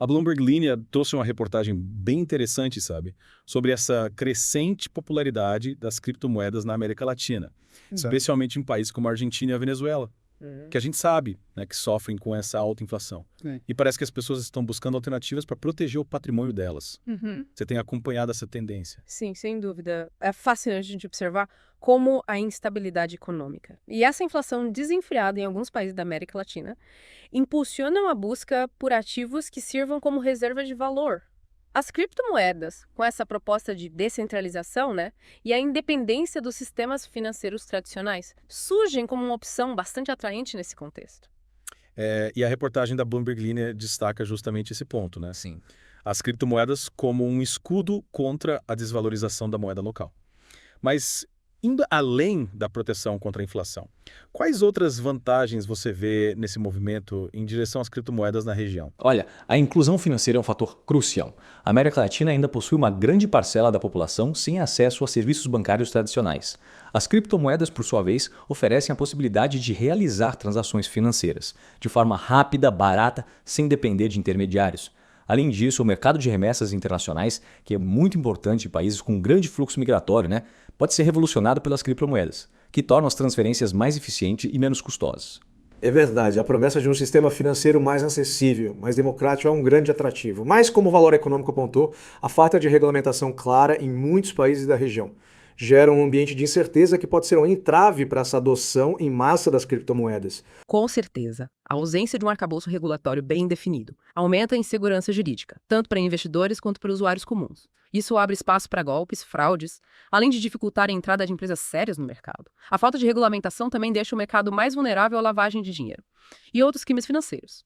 A Bloomberg Linea trouxe uma reportagem bem interessante, sabe? Sobre essa crescente popularidade das criptomoedas na América Latina, especialmente em países como a Argentina e a Venezuela, que a gente sabe, né, que sofrem com essa alta inflação. E parece que as pessoas estão buscando alternativas para proteger o patrimônio delas. Você tem acompanhado essa tendência? Sim, sem dúvida. É fascinante a gente observar como a instabilidade econômica e essa inflação desenfreada em alguns países da América Latina impulsionam a busca por ativos que sirvam como reserva de valor. As criptomoedas, com essa proposta de descentralização, né, e a independência dos sistemas financeiros tradicionais, surgem como uma opção bastante atraente nesse contexto. E a reportagem da Bloomberg Linea destaca justamente esse ponto, né? Sim. As criptomoedas como um escudo contra a desvalorização da moeda local. Mas, indo além da proteção contra a inflação, quais outras vantagens você vê nesse movimento em direção às criptomoedas na região? Olha, a inclusão financeira é um fator crucial. A América Latina ainda possui uma grande parcela da população sem acesso a serviços bancários tradicionais. As criptomoedas, por sua vez, oferecem a possibilidade de realizar transações financeiras de forma rápida, barata, sem depender de intermediários. Além disso, o mercado de remessas internacionais, que é muito importante em países com grande fluxo migratório, né, pode ser revolucionado pelas criptomoedas, que tornam as transferências mais eficientes e menos custosas. É verdade, a promessa de um sistema financeiro mais acessível, mais democrático é um grande atrativo. Mas, como o Valor Econômico apontou, a falta de regulamentação clara em muitos países da região gera um ambiente de incerteza que pode ser um entrave para essa adoção em massa das criptomoedas. Com certeza, a ausência de um arcabouço regulatório bem definido aumenta a insegurança jurídica, tanto para investidores quanto para usuários comuns. Isso abre espaço para golpes, fraudes, além de dificultar a entrada de empresas sérias no mercado. A falta de regulamentação também deixa o mercado mais vulnerável à lavagem de dinheiro e outros crimes financeiros,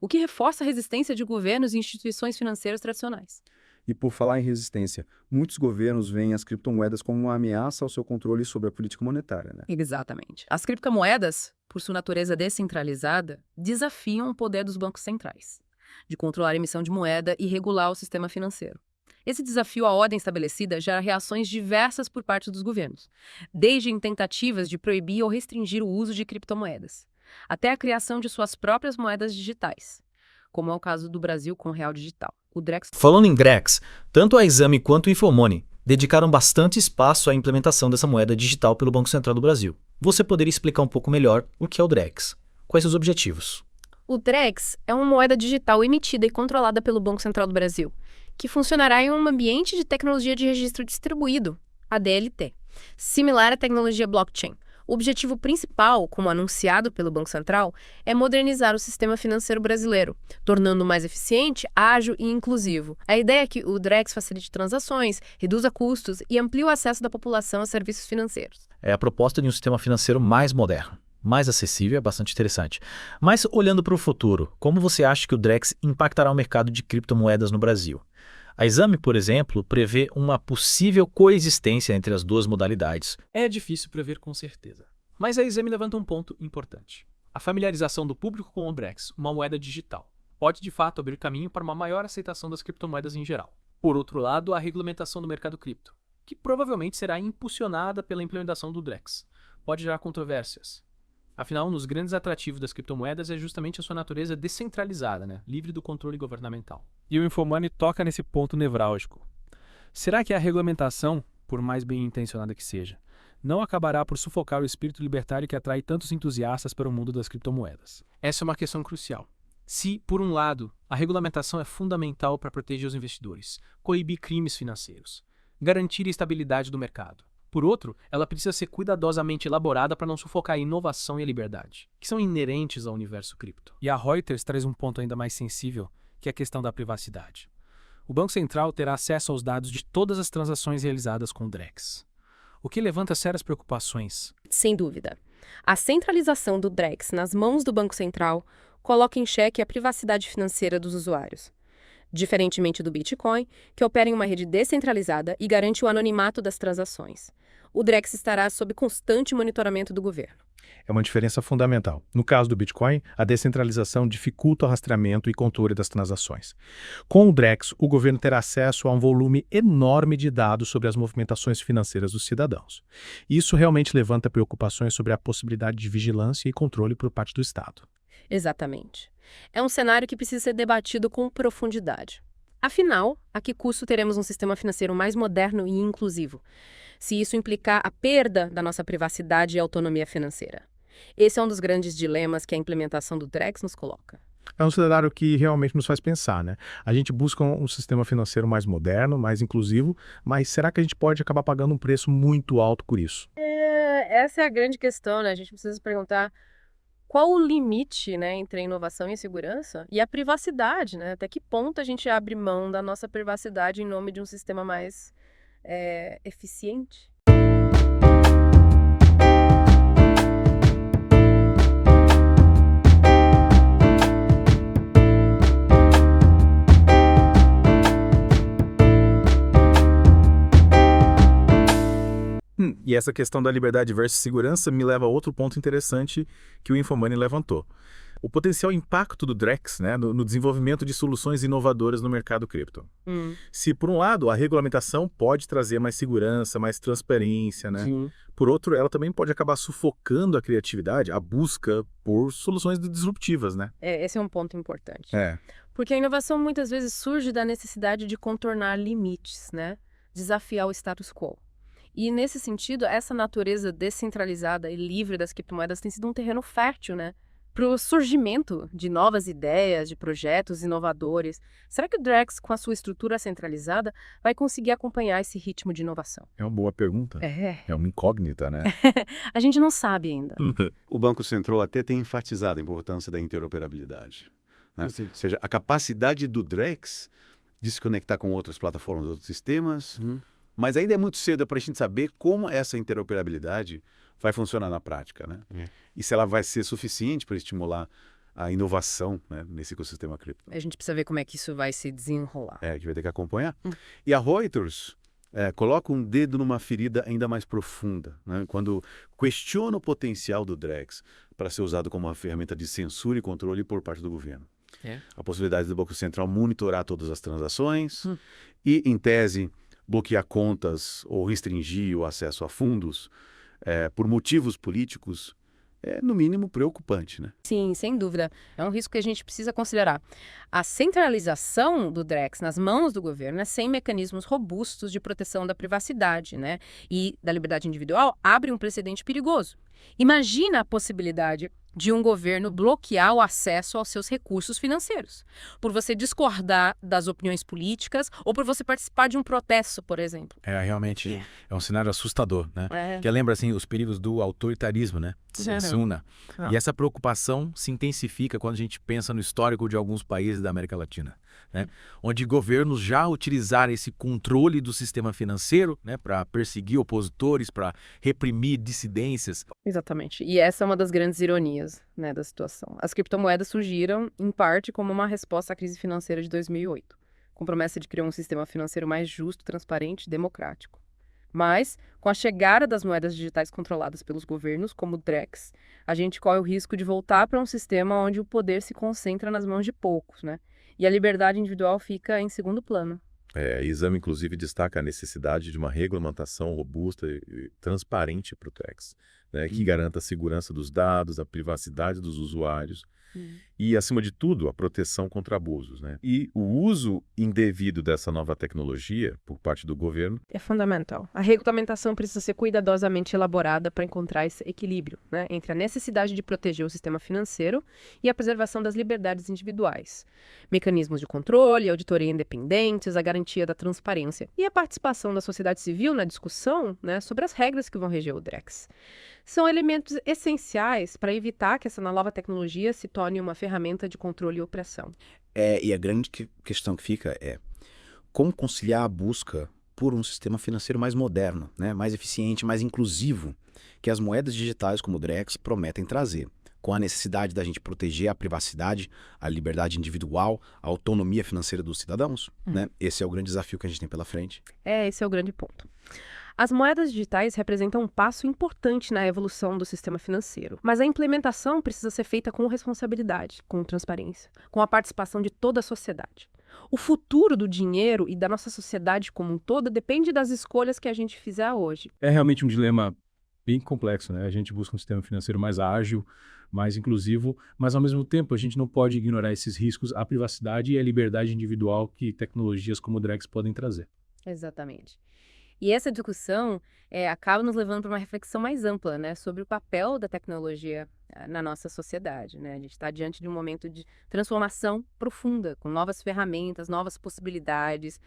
o que reforça a resistência de governos e instituições financeiras tradicionais. E por falar em resistência, muitos governos veem as criptomoedas como uma ameaça ao seu controle sobre a política monetária, né? Exatamente. As criptomoedas, por sua natureza descentralizada, desafiam o poder dos bancos centrais de controlar a emissão de moeda e regular o sistema financeiro. Esse desafio à ordem estabelecida gera reações diversas por parte dos governos, desde em tentativas de proibir ou restringir o uso de criptomoedas, até a criação de suas próprias moedas digitais, como é o caso do Brasil com o Real Digital, o Drex. Falando em Drex, tanto a Exame quanto o Infomoney dedicaram bastante espaço à implementação dessa moeda digital pelo Banco Central do Brasil. Você poderia explicar um pouco melhor o que é o Drex? Quais os objetivos? O Drex é uma moeda digital emitida e controlada pelo Banco Central do Brasil, que funcionará em um ambiente de tecnologia de registro distribuído, a DLT, similar à tecnologia blockchain. O objetivo principal, como anunciado pelo Banco Central, é modernizar o sistema financeiro brasileiro, tornando-o mais eficiente, ágil e inclusivo. A ideia é que o Drex facilite transações, reduza custos e amplie o acesso da população a serviços financeiros. É a proposta de um sistema financeiro mais moderno, mais acessível, é bastante interessante. Mas olhando para o futuro, como você acha que o Drex impactará o mercado de criptomoedas no Brasil? A Exame, por exemplo, prevê uma possível coexistência entre as duas modalidades. É difícil prever com certeza. Mas a Exame levanta um ponto importante. A familiarização do público com o Drex, uma moeda digital, pode de fato abrir caminho para uma maior aceitação das criptomoedas em geral. Por outro lado, a regulamentação do mercado cripto, que provavelmente será impulsionada pela implementação do Drex, pode gerar controvérsias. Afinal, um dos grandes atrativos das criptomoedas é justamente a sua natureza descentralizada, né? Livre do controle governamental. E o Infomoney toca nesse ponto nevrálgico. Será que a regulamentação, por mais bem intencionada que seja, não acabará por sufocar o espírito libertário que atrai tantos entusiastas para o mundo das criptomoedas? Essa é uma questão crucial. Se, por um lado, a regulamentação é fundamental para proteger os investidores, coibir crimes financeiros, garantir a estabilidade do mercado, por outro, ela precisa ser cuidadosamente elaborada para não sufocar a inovação e a liberdade, que são inerentes ao universo cripto. E a Reuters traz um ponto ainda mais sensível, que é a questão da privacidade. O Banco Central terá acesso aos dados de todas as transações realizadas com o Drex, o que levanta sérias preocupações. Sem dúvida. A centralização do Drex nas mãos do Banco Central coloca em xeque a privacidade financeira dos usuários. Diferentemente do Bitcoin, que opera em uma rede descentralizada e garante o anonimato das transações. O Drex estará sob constante monitoramento do governo. É uma diferença fundamental. No caso do Bitcoin, a descentralização dificulta o rastreamento e controle das transações. Com o Drex, o governo terá acesso a um volume enorme de dados sobre as movimentações financeiras dos cidadãos. Isso realmente levanta preocupações sobre a possibilidade de vigilância e controle por parte do Estado. Exatamente. É um cenário que precisa ser debatido com profundidade. Afinal, a que custo teremos um sistema financeiro mais moderno e inclusivo, se isso implicar a perda da nossa privacidade e autonomia financeira? Esse é um dos grandes dilemas que a implementação do DREX nos coloca. É um cenário que realmente nos faz pensar, né? A gente busca um sistema financeiro mais moderno, mais inclusivo, mas será que a gente pode acabar pagando um preço muito alto por isso? Essa é a grande questão, né? A gente precisa se perguntar qual o limite, né, entre a inovação e a segurança e a privacidade, né? Até que ponto a gente abre mão da nossa privacidade em nome de um sistema mais eficiente? E essa questão da liberdade versus segurança me leva a outro ponto interessante que o Infomoney levantou. O potencial impacto do DREX, né, no desenvolvimento de soluções inovadoras no mercado cripto. Se, por um lado, a regulamentação pode trazer mais segurança, mais transparência, né? Sim. Por outro, ela também pode acabar sufocando a criatividade, a busca por soluções disruptivas, né? Esse é um ponto importante. É. Porque a inovação muitas vezes surge da necessidade de contornar limites, né? Desafiar o status quo. E, nesse sentido, essa natureza descentralizada e livre das criptomoedas tem sido um terreno fértil, né? Para o surgimento de novas ideias, de projetos inovadores. Será que o DREX, com a sua estrutura centralizada, vai conseguir acompanhar esse ritmo de inovação? É uma boa pergunta. É uma incógnita, né? A gente não sabe ainda. O Banco Central até tem enfatizado a importância da interoperabilidade, né? Ou seja, a capacidade do DREX de se conectar com outras plataformas, outros sistemas, mas ainda é muito cedo para a gente saber como essa interoperabilidade vai funcionar na prática, né? E se ela vai ser suficiente para estimular a inovação, né, nesse ecossistema cripto. A gente precisa ver como é que isso vai se desenrolar. A gente vai ter que acompanhar. E a Reuters coloca um dedo numa ferida ainda mais profunda, né, quando questiona o potencial do DREX para ser usado como uma ferramenta de censura e controle por parte do governo. A possibilidade do Banco Central monitorar todas as transações e, em tese, bloquear contas ou restringir o acesso a fundos por motivos políticos é, no mínimo, preocupante, né? Sim, sem dúvida. É um risco que a gente precisa considerar. A centralização do DREX nas mãos do governo, né, sem mecanismos robustos de proteção da privacidade, né, e da liberdade individual, abre um precedente perigoso. Imagina a possibilidade de um governo bloquear o acesso aos seus recursos financeiros, por você discordar das opiniões políticas ou por você participar de um protesto, por exemplo. Realmente é um cenário assustador, né? Que lembra, assim, os perigos do autoritarismo, né? Suna. E essa preocupação se intensifica quando a gente pensa no histórico de alguns países da América Latina, né? Onde governos já utilizaram esse controle do sistema financeiro, né, para perseguir opositores, para reprimir dissidências. Exatamente. E essa é uma das grandes ironias, né, da situação. As criptomoedas surgiram, em parte, como uma resposta à crise financeira de 2008, com promessa de criar um sistema financeiro mais justo, transparente e democrático. Mas, com a chegada das moedas digitais controladas pelos governos, como o DREX, a gente corre o risco de voltar para um sistema onde o poder se concentra nas mãos de poucos, né? E a liberdade individual fica em segundo plano. A Exame, inclusive, destaca a necessidade de uma regulamentação robusta e transparente para o DREX, né, que garanta a segurança dos dados, a privacidade dos usuários e, acima de tudo, a proteção contra abusos, né? E o uso indevido dessa nova tecnologia por parte do governo é fundamental. A regulamentação precisa ser cuidadosamente elaborada para encontrar esse equilíbrio, né, entre a necessidade de proteger o sistema financeiro e a preservação das liberdades individuais. Mecanismos de controle, auditoria independentes, a garantia da transparência e a participação da sociedade civil na discussão, né, sobre as regras que vão reger o DREX. São elementos essenciais para evitar que essa nova tecnologia se torne uma ferramenta de controle e opressão. E a grande questão que fica é como conciliar a busca por um sistema financeiro mais moderno, né, mais eficiente, mais inclusivo, que as moedas digitais como o DREX prometem trazer, com a necessidade da gente proteger a privacidade, a liberdade individual, a autonomia financeira dos cidadãos, né? Esse é o grande desafio que a gente tem pela frente. Esse é o grande ponto. As moedas digitais representam um passo importante na evolução do sistema financeiro, mas a implementação precisa ser feita com responsabilidade, com transparência, com a participação de toda a sociedade. O futuro do dinheiro e da nossa sociedade como um todo depende das escolhas que a gente fizer hoje. É realmente um dilema bem complexo, né? A gente busca um sistema financeiro mais ágil, mais inclusivo, mas ao mesmo tempo a gente não pode ignorar esses riscos à privacidade e à liberdade individual que tecnologias como o Drex podem trazer. Exatamente. E essa discussão acaba nos levando para uma reflexão mais ampla, né, sobre o papel da tecnologia na nossa sociedade, né? A gente está diante de um momento de transformação profunda, com novas ferramentas, novas possibilidades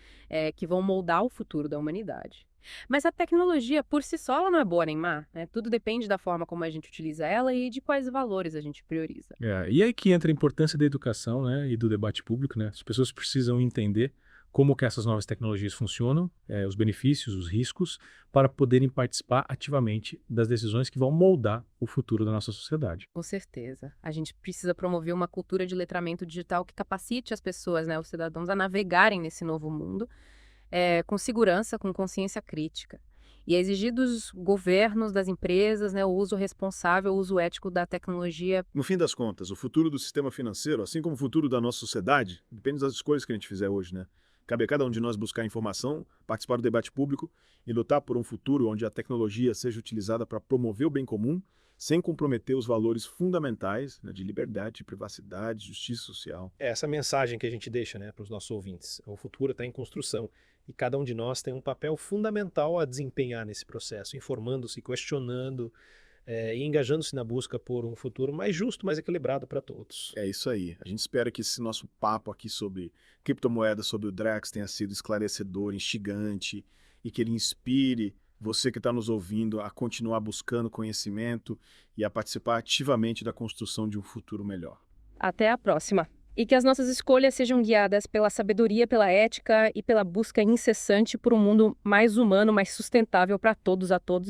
que vão moldar o futuro da humanidade. Mas a tecnologia, por si só, ela não é boa nem má, né? Tudo depende da forma como a gente utiliza ela e de quais valores a gente prioriza. E aí que entra a importância da educação, né, e do debate público, né? As pessoas precisam entender como que essas novas tecnologias funcionam, os benefícios, os riscos, para poderem participar ativamente das decisões que vão moldar o futuro da nossa sociedade. Com certeza. A gente precisa promover uma cultura de letramento digital que capacite as pessoas, né, os cidadãos, a navegarem nesse novo mundo com segurança, com consciência crítica. E a exigir dos governos, das empresas, né, o uso responsável, o uso ético da tecnologia. No fim das contas, o futuro do sistema financeiro, assim como o futuro da nossa sociedade, depende das escolhas que a gente fizer hoje, né? Cabe a cada um de nós buscar informação, participar do debate público e lutar por um futuro onde a tecnologia seja utilizada para promover o bem comum, sem comprometer os valores fundamentais, né, de liberdade, de privacidade, justiça social. É essa mensagem que a gente deixa, né, para os nossos ouvintes. O futuro está em construção e cada um de nós tem um papel fundamental a desempenhar nesse processo, informando-se, questionando e engajando-se na busca por um futuro mais justo, mais equilibrado para todos. É isso aí. A gente espera que esse nosso papo aqui sobre criptomoedas, sobre o Drex, tenha sido esclarecedor, instigante e que ele inspire você que está nos ouvindo a continuar buscando conhecimento e a participar ativamente da construção de um futuro melhor. Até a próxima. E que as nossas escolhas sejam guiadas pela sabedoria, pela ética e pela busca incessante por um mundo mais humano, mais sustentável para todos, a todos.